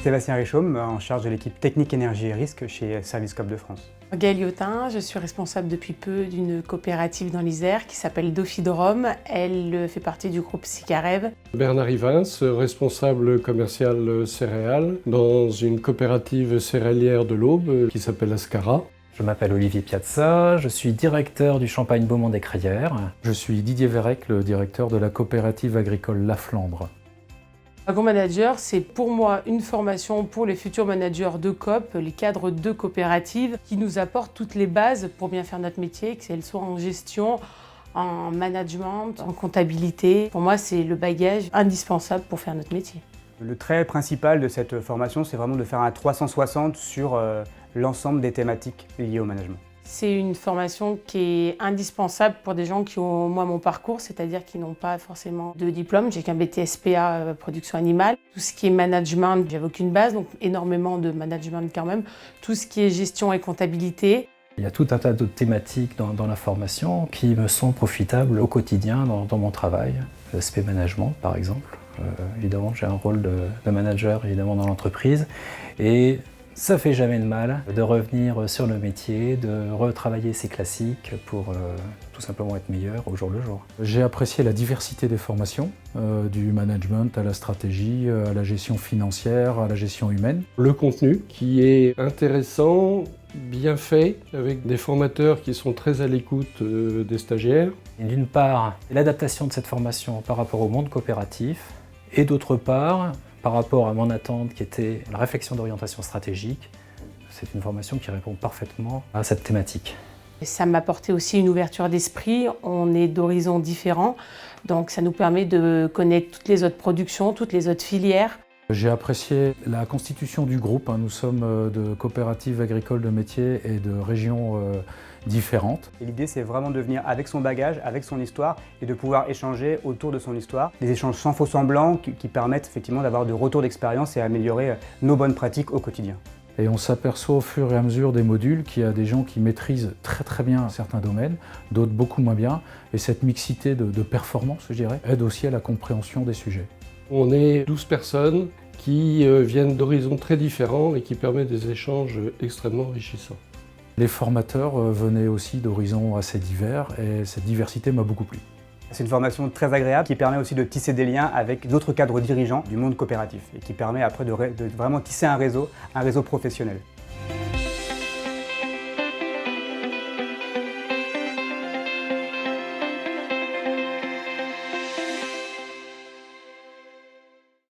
Sébastien Richaume, en charge de l'équipe technique énergie et risque chez Service Coop de France. Gaëlle Yotin, je suis responsable depuis peu d'une coopérative dans l'Isère qui s'appelle Dofidrome. Elle fait partie du groupe Sicarev. Bernard Ivins, responsable commercial céréales dans une coopérative céréalière de l'Aube qui s'appelle Ascara. Je m'appelle Olivier Piazza, je suis directeur du Champagne Beaumont des Crayères. Je suis Didier Vérec, le directeur de la coopérative agricole La Flandre. AgroManager, c'est pour moi une formation pour les futurs managers de coop, les cadres de coopératives, qui nous apportent toutes les bases pour bien faire notre métier, qu'elles soient en gestion, en management, en comptabilité. Pour moi, c'est le bagage indispensable pour faire notre métier. Le trait principal de cette formation, c'est vraiment de faire un 360 sur l'ensemble des thématiques liées au management. C'est une formation qui est indispensable pour des gens qui ont, moi, mon parcours, c'est-à-dire qui n'ont pas forcément de diplôme. J'ai qu'un BTSPA production animale. Tout ce qui est management, j'avais aucune base, donc énormément de management quand même. Tout ce qui est gestion et comptabilité. Il y a tout un tas de thématiques dans la formation qui me sont profitables au quotidien dans mon travail. L'aspect management, par exemple. Évidemment, j'ai un rôle de manager évidemment dans l'entreprise. Et ça fait jamais de mal de revenir sur le métier, de retravailler ses classiques pour tout simplement être meilleur au jour le jour. J'ai apprécié la diversité des formations, du management à la stratégie, à la gestion financière, à la gestion humaine. Le contenu qui est intéressant, bien fait, avec des formateurs qui sont très à l'écoute des stagiaires. D'une part, l'adaptation de cette formation par rapport au monde coopératif, et d'autre part, par rapport à mon attente qui était la réflexion d'orientation stratégique, c'est une formation qui répond parfaitement à cette thématique. Ça m'a apporté aussi une ouverture d'esprit, on est d'horizons différents, donc ça nous permet de connaître toutes les autres productions, toutes les autres filières. J'ai apprécié la constitution du groupe. Nous sommes de coopératives agricoles de métiers et de régions différentes. L'idée, c'est vraiment de venir avec son bagage, avec son histoire et de pouvoir échanger autour de son histoire. Des échanges sans faux semblants qui permettent effectivement d'avoir de retours d'expérience et améliorer nos bonnes pratiques au quotidien. Et on s'aperçoit au fur et à mesure des modules qu'il y a des gens qui maîtrisent très bien certains domaines, d'autres beaucoup moins bien. Et cette mixité de performance, je dirais, aide aussi à la compréhension des sujets. On est 12 personnes qui viennent d'horizons très différents et qui permettent des échanges extrêmement enrichissants. Les formateurs venaient aussi d'horizons assez divers et cette diversité m'a beaucoup plu. C'est une formation très agréable qui permet aussi de tisser des liens avec d'autres cadres dirigeants du monde coopératif et qui permet après de vraiment tisser un réseau professionnel.